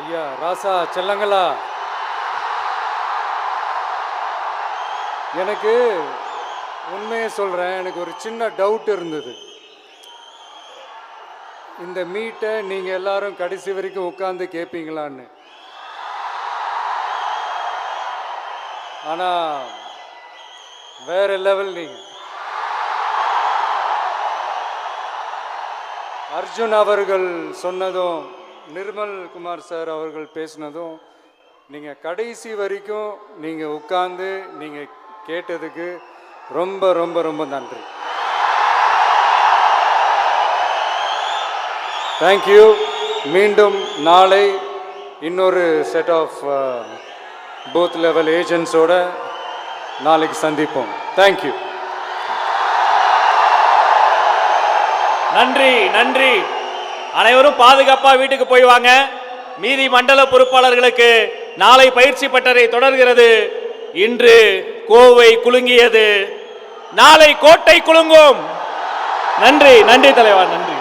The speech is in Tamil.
ஐயா ராசா செல்லங்களா, எனக்கு உண்மையை சொல்கிறேன், எனக்கு ஒரு சின்ன டவுட் இருந்தது. இந்த மீட்டை நீங்கள் எல்லாரும் கடைசி வரைக்கும் உட்காந்து கேட்பீங்களான்னு. ஆனால் வேற லெவல் நீங்கள். அர்ஜுன் அவர்கள் சொன்னதும் நிர்மல் குமார் சார் அவர்கள் பேசினதும் நீங்கள் கடைசி வரைக்கும் நீங்கள் உட்கார்ந்து நீங்கள் கேட்டதுக்கு ரொம்ப ரொம்ப ரொம்ப நன்றி. தேங்க்யூ. மீண்டும் நாளை இன்னொரு செட் ஆஃப் பூத் லெவல் ஏஜென்ட்ஸோட நாளைக்கு சந்திப்போம். தேங்க்யூ. நன்றி நன்றி. அனைவரும் பாதுகாப்பாக வீட்டுக்கு போய் வாங்க. மீதி மண்டல பொறுப்பாளர்களுக்கு நாளை பயிற்சி பட்டறை தொடர்கிறது. இன்று கோவை குலுங்கியது, நாளை கோட்டை குலுங்கும். நன்றி நன்றி தலைவா, நன்றி.